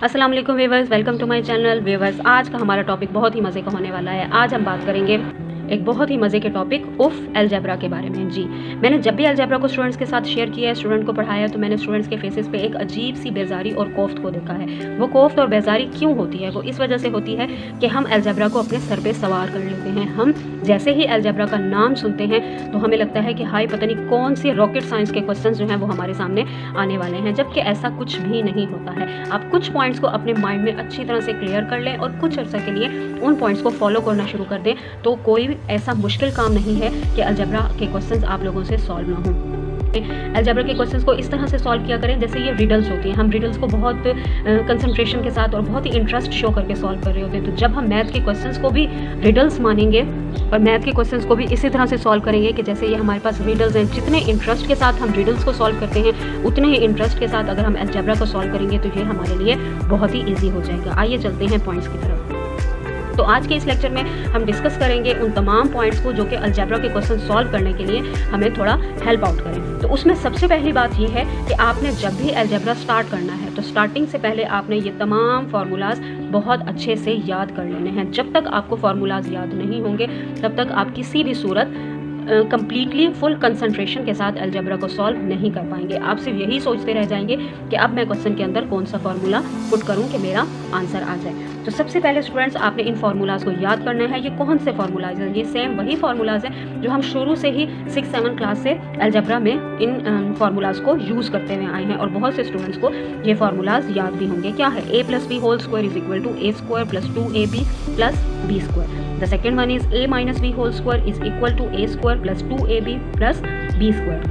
अस्सलाम वालेकुम viewers, welcome to my channel. Viewers, आज का हमारा टॉपिक बहुत ही मज़े का होने वाला है। आज हम बात करेंगे एक बहुत ही मज़े के टॉपिक उफ अलजेब्रा के बारे में। जी, मैंने जब भी अलजेब्रा को स्टूडेंट्स के साथ शेयर किया है, स्टूडेंट को पढ़ाया, तो मैंने स्टूडेंट्स के फेसेस पे एक अजीब सी बेजारी और कोफ्त को देखा है। वो कोफ्त और बेजारी क्यों होती है? वो इस वजह से होती है कि हम अलजेब्रा को अपने सर पे सवार कर लेते हैं। हम जैसे ही अलजेब्रा का नाम सुनते हैं तो हमें लगता है कि हाई पता नहीं कौन से रॉकेट साइंस के क्वेश्चंस जो हैं वो हमारे सामने आने वाले हैं, जबकि ऐसा कुछ भी नहीं होता है। आप कुछ पॉइंट्स को अपने माइंड में अच्छी तरह से क्लियर कर लें और कुछ अर्सा के लिए उन पॉइंट्स को फॉलो करना शुरू कर दें, तो कोई ऐसा मुश्किल काम नहीं है कि अलजेब्रा के क्वेश्चंस आप लोगों से सॉल्व ना हों। अलजेब्रा के क्वेश्चंस को इस तरह से सॉल्व किया करें जैसे ये रिडल्स होती हैं। हम रिडल्स को बहुत कंसंट्रेशन के साथ और बहुत ही इंटरेस्ट शो करके सॉल्व कर रहे होते हैं। तो जब हम मैथ के क्वेश्चंस को भी रिडल्स मानेंगे और मैथ के क्वेश्चंस को भी इसी तरह से सॉल्व करेंगे कि जैसे ये हमारे पास रिडल्स हैं, जितने इंटरेस्ट के साथ हम रिडल्स को सॉल्व करते हैं उतने ही इंटरेस्ट के साथ अगर हम अलजेब्रा को सॉल्व करेंगे तो ये हमारे लिए बहुत ही ईजी हो जाएगा। आइए चलते हैं पॉइंट्स की तरफ। तो आज के इस लेक्चर में हम डिस्कस करेंगे उन तमाम पॉइंट्स को जो कि अलजेब्रा के क्वेश्चन सॉल्व करने के लिए हमें थोड़ा हेल्प आउट करें। तो उसमें सबसे पहली बात ये है कि आपने जब भी अलजेब्रा स्टार्ट करना है तो स्टार्टिंग से पहले आपने ये तमाम फार्मूलाज बहुत अच्छे से याद कर लेने हैं। जब तक आपको फार्मूलाज याद नहीं होंगे तब तक आप किसी भी सूरत कंप्लीटली फुल कंसंट्रेशन के साथ अलजेब्रा को सॉल्व नहीं कर पाएंगे। आप सिर्फ यही सोचते रह जाएंगे कि अब मैं क्वेश्चन के अंदर कौन सा फार्मूला पुट करूं कि मेरा आंसर आ जाए। तो सबसे पहले स्टूडेंट्स आपने इन फार्मूलाज को याद करना है। ये कौन से फार्मूलाज हैं? ये सेम वही फार्मूलाज हैं जो हम शुरू से ही 6-7 क्लास से अलजेब्रा में इन फार्मूलाज को यूज़ करते हुए आए हैं और बहुत से स्टूडेंट्स को ये फार्मूलाज याद भी होंगे। क्या है? a + b whole square is equal to a square + 2ab + b square. The second one is a minus b whole square is equal to a square plus 2ab plus b square.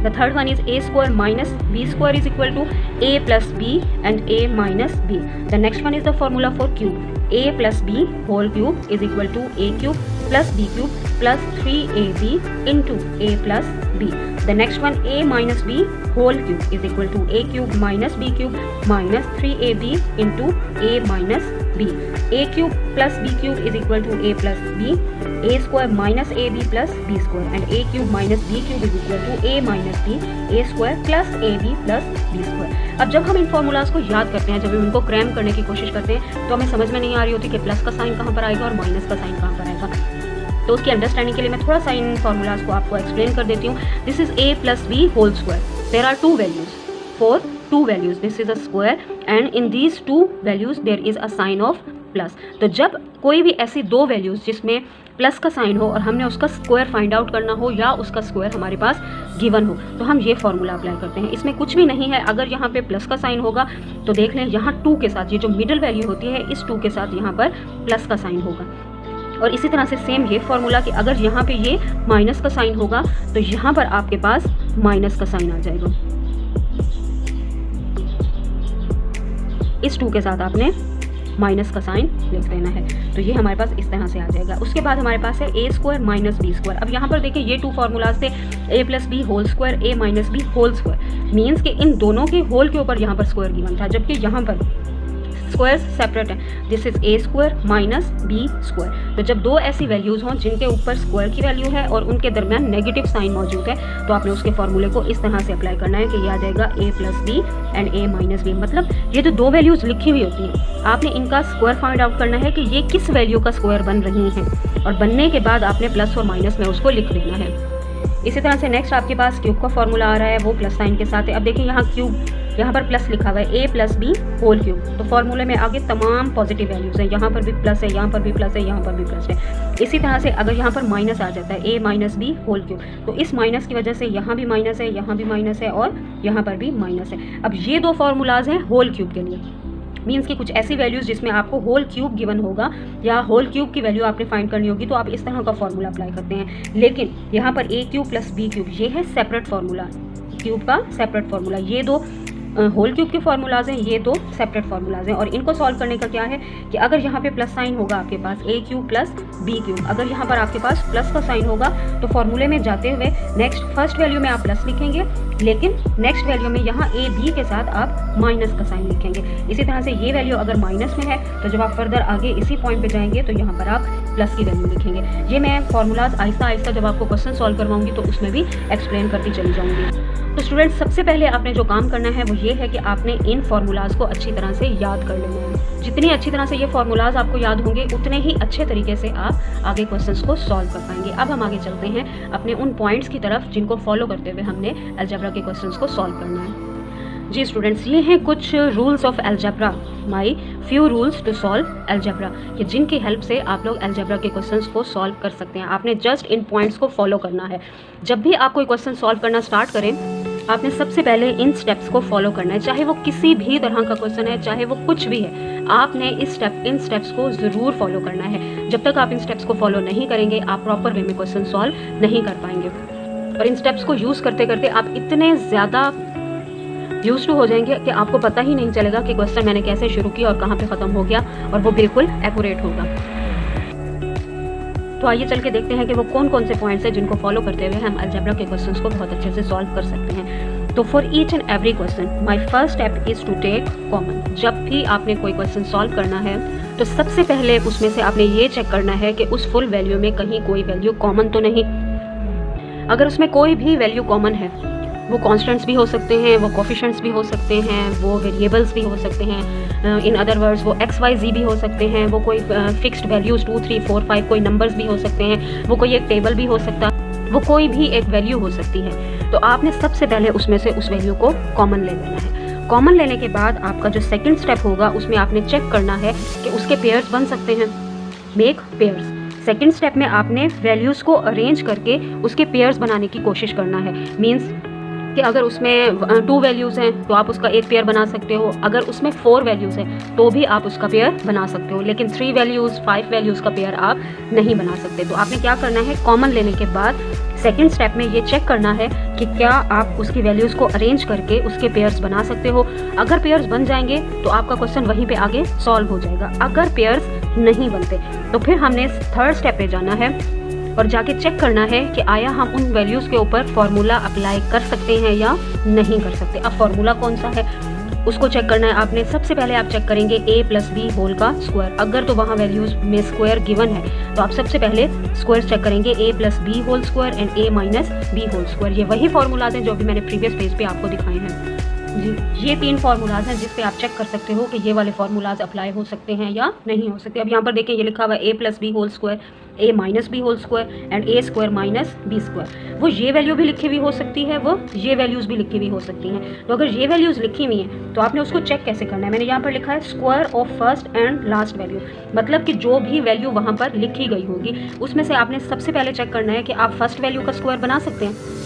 The third one is a square minus b square is equal to a plus b and a minus b. The next one is the formula for cube. A plus b whole cube is equal to a cube plus b cube plus 3ab into a plus b. The next one, a minus b whole cube is equal to a cube minus b cube minus 3ab into a minus b. A cube plus b cube is equal to a plus b. A square minus ab plus b square and a cube minus b cube is equal to a minus b. A square plus ab plus b square. अब जब हम इन formulas को याद करते हैं, जब हम इनको क्रैम करने की कोशिश करते हैं तो हमें समझ में नहीं आ रही होती कि प्लस का साइन कहाँ पर आएगा और माइनस का साइन कहाँ पर आएगा। तो उसकी अंडरस्टैंडिंग के लिए मैं थोड़ा सा इन फार्मूलाज को आपको एक्सप्लेन कर देती हूँ। This is a plus b whole square. There are two values for two values. This is a square and in these two values there is a sign of plus. तो जब कोई भी ऐसी दो वैल्यूज जिसमें प्लस का sign हो और हमने उसका स्क्वायर फाइंड आउट करना हो या उसका स्क्वायर हमारे पास गिवन हो तो हम ये फार्मूला अप्लाई करते हैं। इसमें कुछ भी नहीं है। अगर यहाँ पे प्लस का साइन होगा तो देख लें यहाँ 2 के साथ, ये जो मिडिल वैल्यू होती है इस 2 के साथ यहाँ पर प्लस का साइन होगा। और इसी तरह से सेम ये फार्मूला कि अगर यहाँ पे ये माइनस का साइन होगा तो यहाँ पर आपके पास माइनस का साइन आ जाएगा। इस 2 के साथ आपने माइनस का साइन लिख देना है। तो ये हमारे पास इस तरह से आ जाएगा। उसके बाद हमारे पास है a square minus b square. अब यहाँ पर देखिए ये 2 फार्मूलाज थे, a + b whole square, a minus b whole square. Means कि इन दोनों के होल के ऊपर यहाँ पर स्क्वायर गिवन था, जबकि यहाँ पर स्क्वायर सेपरेट है। This is a square minus b square. तो जब दो ऐसी वैल्यूज़ हों जिनके ऊपर स्क्वायर की वैल्यू है और उनके दरमियान नेगेटिव साइन मौजूद है तो आपने उसके फॉर्मूले को इस तरह से अप्लाई करना है कि ये आ जाएगा a plus b and a minus b। मतलब ये जो दो वैल्यूज़ लिखी हुई होती हैं आपने इनका स्क्वायर फाइंड आउट करना है कि ये किस वैल्यू का स्क्वायर बन रही हैं और बनने के बाद आपने प्लस और माइनस में उसको लिख देना है। इसी तरह से नेक्स्ट आपके पास क्यूब का फॉर्मूला आ रहा है, वो प्लस साइन के साथ है। अब देखिए यहाँ क्यूब, यहाँ पर प्लस लिखा हुआ है a plus b whole cube. तो फॉर्मूले में आगे तमाम पॉजिटिव वैल्यूज़ हैं, यहाँ पर भी प्लस है, यहाँ पर भी प्लस है, यहाँ पर भी प्लस है। इसी तरह से अगर यहाँ पर माइनस आ जाता है a minus b whole cube तो इस माइनस की वजह से यहाँ भी माइनस है, यहाँ भी माइनस है और यहाँ पर भी माइनस है। अब ये दो फार्मूलाज हैं होल क्यूब के लिए। मीन्स कि कुछ ऐसी वैल्यूज़ जिसमें आपको होल क्यूब गिवन होगा या होल क्यूब की वैल्यू आपने फाइंड करनी होगी तो आप इस तरह का फॉर्मूला अप्लाई करते हैं। लेकिन यहाँ पर a cube plus b cube ये है सेपरेट फार्मूला, क्यूब का सेपरेट फार्मूला। ये दो होल क्यूब के फार्मूलाज हैं, ये दो सेपरेट फार्मूलाज हैं। और इनको सॉल्व करने का क्या है कि अगर यहाँ पे प्लस साइन होगा आपके पास a cube plus b cube, अगर यहाँ पर आपके पास प्लस का साइन होगा तो फॉर्मूले में जाते हुए नेक्स्ट फर्स्ट वैल्यू में आप प्लस लिखेंगे, लेकिन नेक्स्ट वैल्यू में यहाँ a b के साथ आप माइनस का साइन लिखेंगे। इसी तरह से ये वैल्यू अगर माइनस में है तो जब आप फर्दर आगे इसी पॉइंट पे जाएंगे तो यहाँ पर आप प्लस की वैल्यू लिखेंगे। ये मैं फार्मूलाज आहिस्ता आहिस्ता जब आपको क्वेश्चन सॉल्व करवाऊंगी तो उसमें भी एक्सप्लेन करती चली जाऊँगी। तो स्टूडेंट्स, सबसे पहले आपने जो काम करना है वो ये है कि आपने इन फार्मूलाज़ को अच्छी तरह से याद कर लेना है। जितनी अच्छी तरह से ये फार्मूलाज़ आपको याद होंगे उतने ही अच्छे तरीके से आप आगे क्वेश्चंस को सॉल्व कर पाएंगे। अब हम आगे चलते हैं अपने उन पॉइंट्स की तरफ जिनको फॉलो करते हुए हमने अलजेब्रा के क्वेश्चंस को सॉल्व करना है। जी स्टूडेंट्स, ये हैं कुछ rules of algebra, my few rules to solve algebra, कि जिनकी हेल्प से आप लोग अलजेब्रा के क्वेश्चंस को सॉल्व कर सकते हैं। आपने जस्ट इन पॉइंट्स को फॉलो करना है। जब भी आप कोई क्वेश्चन सॉल्व करना स्टार्ट करें, आपने सबसे पहले इन स्टेप्स को फॉलो करना है। चाहे वो किसी भी तरह का क्वेश्चन है, चाहे वो कुछ भी है, आपने इन स्टेप्स को ज़रूर फॉलो करना है। जब तक आप इन स्टेप्स को फॉलो नहीं करेंगे, आप प्रॉपर वे में क्वेश्चन सॉल्व नहीं कर पाएंगे। और इन स्टेप्स को यूज़ करते करते आप इतने ज़्यादा यूज टू हो जाएंगे कि आपको पता ही नहीं चलेगा कि क्वेश्चन मैंने कैसे शुरू किया और कहाँ पे ख़त्म हो गया, और वो बिल्कुल एक्यूरेट होगा। तो आइए चल के देखते हैं कि वो कौन कौन से पॉइंट्स हैं जिनको फॉलो करते हुए हम अलजेब्रा के क्वेश्चंस को बहुत अच्छे से सॉल्व कर सकते हैं। तो for each and every question my first step is to take common. जब भी आपने कोई क्वेश्चन सॉल्व करना है तो सबसे पहले उसमें से आपने ये चेक करना है कि उस फुल वैल्यू में कहीं कोई वैल्यू कॉमन तो नहीं। अगर उसमें कोई भी वैल्यू कॉमन है, वो कॉन्स्टेंट्स भी हो सकते हैं, वो कोफिशिएंट्स भी हो सकते हैं, वो वेरिएबल्स भी हो सकते हैं, इन अदर वर्ड्स वो एक्स वाई जी भी हो सकते हैं, वो कोई फिक्स्ड वैल्यूज़ 2 3 4 5 कोई नंबर्स भी हो सकते हैं, वो कोई एक टेबल भी हो सकता है, वो कोई भी एक वैल्यू हो सकती है। तो आपने सबसे पहले उसमें से उस वैल्यू को कॉमन ले लेना है। कॉमन लेने के बाद आपका जो सेकंड स्टेप होगा उसमें आपने चेक करना है कि उसके पेयर्स बन सकते हैं, मेक पेयर्स। सेकंड स्टेप में आपने वैल्यूज़ को अरेंज करके उसके पेयर्स बनाने की कोशिश करना है। मीन्स कि अगर उसमें 2 वैल्यूज़ हैं तो आप उसका एक पेयर बना सकते हो, अगर उसमें 4 वैल्यूज़ हैं तो भी आप उसका पेयर बना सकते हो, लेकिन 3 वैल्यूज़ 5 वैल्यूज़ का पेयर आप नहीं बना सकते। तो आपने क्या करना है, कॉमन लेने के बाद सेकंड स्टेप में ये चेक करना है कि क्या आप उसकी वैल्यूज़ को अरेंज करके उसके पेयर्स बना सकते हो। अगर पेयर्स बन जाएंगे तो आपका क्वेश्चन वहीं पे आगे सॉल्व हो जाएगा। अगर पेयर्स नहीं बनते तो फिर हमने थर्ड स्टेप पे जाना है और जाके चेक करना है कि आया हम उन वैल्यूज़ के ऊपर फार्मूला अप्लाई कर सकते हैं या नहीं कर सकते। अब फार्मूला कौन सा है उसको चेक करना है आपने। सबसे पहले आप चेक करेंगे a + b होल का स्क्वायर। अगर तो वहाँ वैल्यूज़ में स्क्वायर गिवन है तो आप सबसे पहले स्क्वायर चेक करेंगे, a + b whole square and a - b whole square. ये वही फार्मूलाज हैं जो भी मैंने प्रीवियस पेज पे आपको दिखाए हैं। जी, ये 3 फार्मूलाज हैं जिस पे आप चेक कर सकते हो कि ये वाले फार्मूलाज अप्लाई हो सकते हैं या नहीं हो सकते। अब यहाँ पर देखें, ये लिखा हुआ है a + b whole square, a - b whole square and a square - b square. वो ये वैल्यू भी लिखी हुई हो सकती है, वो ये वैल्यूज़ भी लिखी हुई हो सकती हैं। तो अगर ये वैल्यूज़ लिखी हुई हैं तो आपने उसको चेक कैसे करना है। मैंने यहाँ पर लिखा है square of first and last value, मतलब कि जो भी वैल्यू वहाँ पर लिखी गई होगी उसमें से आपने सबसे पहले चेक करना है कि आप फर्स्ट वैल्यू का स्क्वायर बना सकते हैं।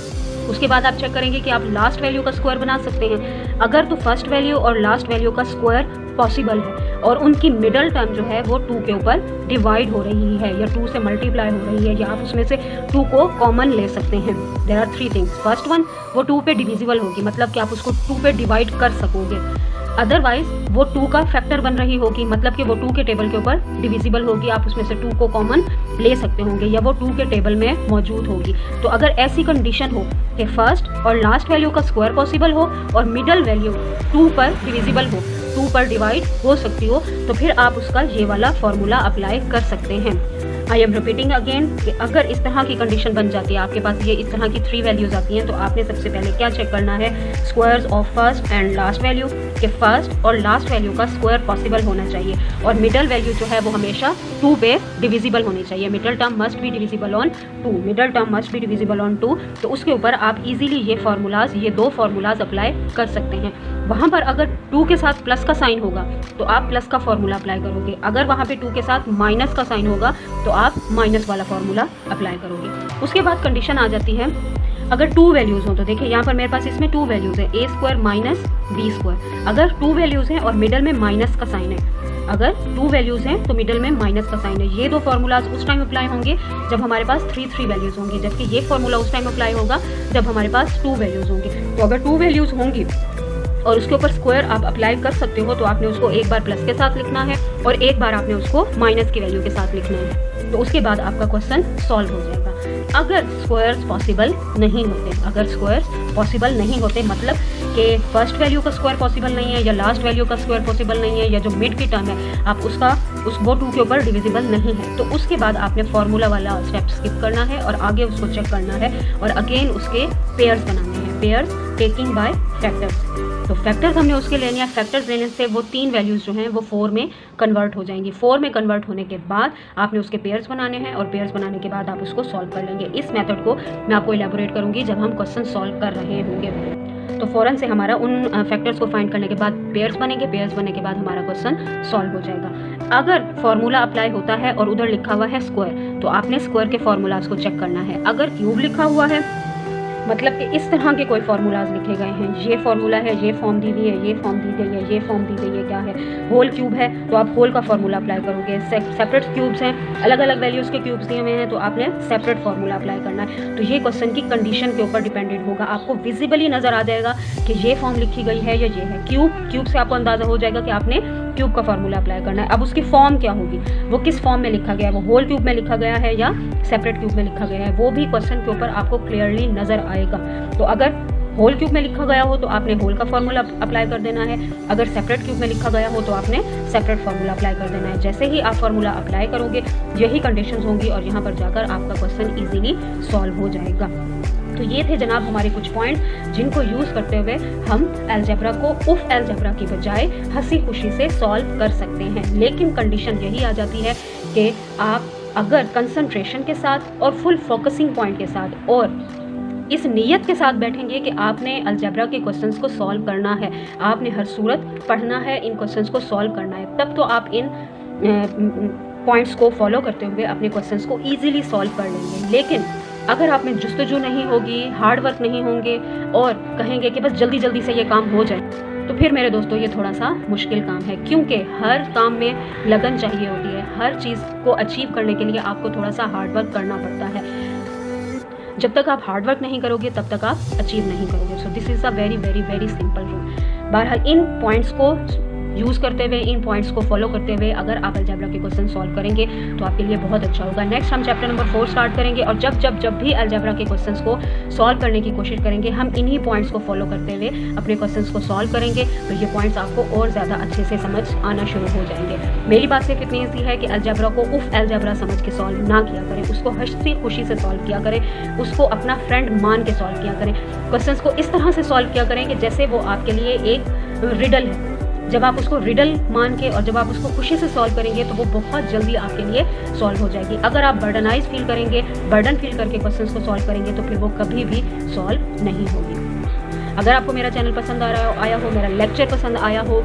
उसके बाद आप चेक करेंगे कि आप लास्ट वैल्यू का स्क्वायर बना सकते हैं। अगर तो फर्स्ट वैल्यू और लास्ट वैल्यू का स्क्वायर पॉसिबल है और उनकी मिडल टर्म जो है वो 2 के ऊपर डिवाइड हो रही है या 2 से मल्टीप्लाई हो रही है, या आप उसमें से 2 को कॉमन ले सकते हैं। There are 3 things. First one, वो 2 पे डिविजिबल होगी, मतलब कि आप उसको 2 पे डिवाइड कर सकोगे। अदरवाइज वो 2 का फैक्टर बन रही होगी, मतलब कि वो 2 के टेबल के ऊपर डिविजिबल होगी, आप उसमें से 2 को कॉमन ले सकते होंगे, या वो 2 के टेबल में मौजूद होगी। तो अगर ऐसी कंडीशन हो कि फर्स्ट और लास्ट वैल्यू का स्क्वायर पॉसिबल हो और मिडल वैल्यू 2 पर डिविजिबल हो, 2 पर डिवाइड हो सकती हो, तो फिर आप उसका ये वाला फॉर्मूला अप्लाई कर सकते हैं। आई एम रिपीटिंग अगेन कि अगर इस तरह की कंडीशन बन जाती है, आपके पास ये इस तरह की 3 वैल्यूज़ आती हैं, तो आपने सबसे पहले क्या चेक करना है, squares of first and last value, कि फर्स्ट और लास्ट वैल्यू का स्क्वायर पॉसिबल होना चाहिए और मिडल वैल्यू जो है वो हमेशा 2 पे डिविजिबल होनी चाहिए। Middle term must be divisible on 2, middle term must be divisible on 2। तो उसके ऊपर आप इजीली ये 2 फार्मूलाज अप्लाई कर सकते हैं। वहाँ पर अगर 2 के साथ प्लस का साइन होगा तो आप प्लस का फॉर्मूला अप्लाई करोगे, अगर वहाँ पे 2 के साथ माइनस का साइन होगा तो आप माइनस वाला फॉर्मूला अप्लाई करोगे। उसके बाद कंडीशन आ जाती है अगर 2 वैल्यूज़ हों, तो देखिए यहाँ पर मेरे पास इसमें 2 वैल्यूज़ है, a स्क्वायर - b स्क्वायर। अगर 2 वैल्यूज़ हैं और मिडल में माइनस का साइन है, अगर 2 वैल्यूज़ हैं तो मिडल में माइनस का साइन है, ये 2 फार्मूलाज उस टाइम अप्लाई होंगे जब हमारे पास 3 वैल्यूज़ होंगी, जबकि ये फार्मूला उस टाइम अप्लाई होगा जब हमारे पास 2 वैल्यूज़ होंगी। तो अगर 2 वैल्यूज़ होंगी और उसके ऊपर स्क्वायर आप अप्लाई कर सकते हो, तो आपने उसको एक बार प्लस के साथ लिखना है और एक बार आपने उसको माइनस की वैल्यू के साथ लिखना है। तो उसके बाद आपका क्वेश्चन सॉल्व हो जाएगा। अगर स्क्वायर्स पॉसिबल नहीं होते, अगर स्क्वायर्स पॉसिबल नहीं होते मतलब कि फर्स्ट वैल्यू का स्क्वायर पॉसिबल नहीं है या लास्ट वैल्यू का स्क्वायर पॉसिबल नहीं है, या जो मिड की टर्म है आप वो 2 के ऊपर डिविजिबल नहीं है, तो उसके बाद आपने फार्मूला वाला स्टेप स्किप करना है और आगे उसको चेक करना है और अगेन उसके पेयर्स बनाने हैं। Pairs taking by factors. तो फैक्टर्स हमने उसके लेने हैं, फैक्टर्स लेने से वो 3 वैल्यूज़ जो हैं वो 4 में कन्वर्ट हो जाएंगी। 4 में कन्वर्ट होने के बाद आपने उसके पेयर्स बनाने हैं और पेयर्स बनाने के बाद आप उसको सॉल्व कर लेंगे। इस मेथड को मैं आपको इलेबोरेट करूँगी जब हम क्वेश्चन सॉल्व कर रहे होंगे। तो फ़ौरन से हमारा उन फैक्टर्स को फाइंड करने के बाद पेयर्स बनेंगे, पेयर्स बनने के बाद हमारा क्वेश्चन सॉल्व हो जाएगा। अगर फॉर्मूला अप्लाई होता है और उधर लिखा हुआ है स्क्वायर, तो आपने स्क्वायर के फॉर्मूलाज को चेक करना है। अगर क्यूब लिखा हुआ है, मतलब कि इस तरह के कोई फार्मूलाज लिखे गए हैं, ये फार्मूला है, ये फॉर्म दी हुई है, ये फॉर्म दी गई है, ये फॉर्म दी गई है, क्या है, होल क्यूब है, तो आप होल का फार्मूला अप्लाई करोगे। सेपरेट क्यूब्स हैं, अलग अलग वैल्यूज़ के क्यूब्स दिए हुए हैं, तो आपने सेपरेट फार्मूला अप्लाई करना है। तो ये क्वेश्चन की कंडीशन के ऊपर डिपेंडेंट होगा। आपको विजिबली नज़र आ जाएगा कि ये फॉर्म लिखी गई है या ये है। क्यूब से आपको अंदाज़ा हो जाएगा कि आपने क्यूब का फार्मूला अप्लाई करना है। अब उसकी फॉर्म क्या होगी, वो किस फॉर्म में लिखा गया है, वो होल क्यूब में लिखा गया है या सेपरेट क्यूब में लिखा गया है, वो भी क्वेश्चन के ऊपर आपको क्लियरली नज़र आएगा। तो अगर होल क्यूब में लिखा गया हो तो आपने होल का फार्मूला अप्लाई कर देना है, अगर सेपरेट क्यूब में लिखा गया हो तो आपने सेपरेट फार्मूला अप्लाई कर देना है। जैसे ही आप फार्मूला अप्लाई करोगे यही कंडीशंस होंगी और यहाँ पर जाकर आपका क्वेश्चन ईजिली सॉल्व हो जाएगा। तो ये थे जनाब हमारे कुछ पॉइंट जिनको यूज़ करते हुए हम अलजेब्रा को उफ अलजेब्रा की बजाय हंसी खुशी से सॉल्व कर सकते हैं। लेकिन कंडीशन यही आ जाती है कि आप अगर कंसंट्रेशन के साथ और फुल फोकसिंग पॉइंट के साथ और इस नीयत के साथ बैठेंगे कि आपने अलजेब्रा के क्वेश्चंस को सॉल्व करना है, आपने हर सूरत पढ़ना है, इन क्वेश्चंस को सॉल्व करना है, तब तो आप इन पॉइंट्स को फॉलो करते हुए अपने क्वेश्चंस को ईजिली सॉल्व कर लेंगे। लेकिन अगर आप में जुस्तजू नहीं होगी, हार्ड वर्क नहीं होंगे और कहेंगे कि बस जल्दी जल्दी से ये काम हो जाए, तो फिर मेरे दोस्तों ये थोड़ा सा मुश्किल काम है, क्योंकि हर काम में लगन चाहिए होती है। हर चीज़ को अचीव करने के लिए आपको थोड़ा सा हार्ड वर्क करना पड़ता है। जब तक आप हार्ड वर्क नहीं करोगे तब तक आप अचीव नहीं करोगे। So this is a very very very simple rule. बहरहाल इन पॉइंट्स को यूज़ करते हुए, इन पॉइंट्स को फॉलो करते हुए अगर आप अलजेब्रा के क्वेश्चन सॉल्व करेंगे तो आपके लिए बहुत अच्छा होगा। नेक्स्ट हम चैप्टर नंबर 4 स्टार्ट करेंगे और जब भी अलजेब्रा के क्वेश्चंस को सॉल्व करने की कोशिश करेंगे हम इन्हीं पॉइंट्स को फॉलो करते हुए अपने क्वेश्चंस को सॉल्व करेंगे, तो ये पॉइंट्स आपको और ज़्यादा अच्छे से समझ आना शुरू हो जाएंगे। मेरी बात सिर्फ इतनी सी है कि अलजेब्रा को उफ अलजेब्रा समझ के सॉल्व ना किया करें, उसको हंसी खुशी से सॉल्व किया करें, उसको अपना फ्रेंड मान के सॉल्व किया करें। क्वेश्चंस को इस तरह से सॉल्व किया करें कि जैसे वो आपके लिए एक रिडल है। जब आप उसको रिडल मान के और जब आप उसको खुशी से सॉल्व करेंगे तो वो बहुत जल्दी आपके लिए सॉल्व हो जाएगी। अगर आप बर्डनाइज फील करेंगे, बर्डन फील करके क्वेश्चंस को सॉल्व करेंगे तो फिर वो कभी भी सॉल्व नहीं होगी। अगर आपको मेरा चैनल पसंद आया हो, मेरा लेक्चर पसंद आया हो,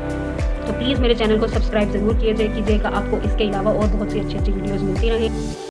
तो प्लीज़ मेरे चैनल को सब्सक्राइब ज़रूर कीजिएगा। आपको इसके अलावा और बहुत सी अच्छी अच्छी वीडियोज़ मिलती रहें।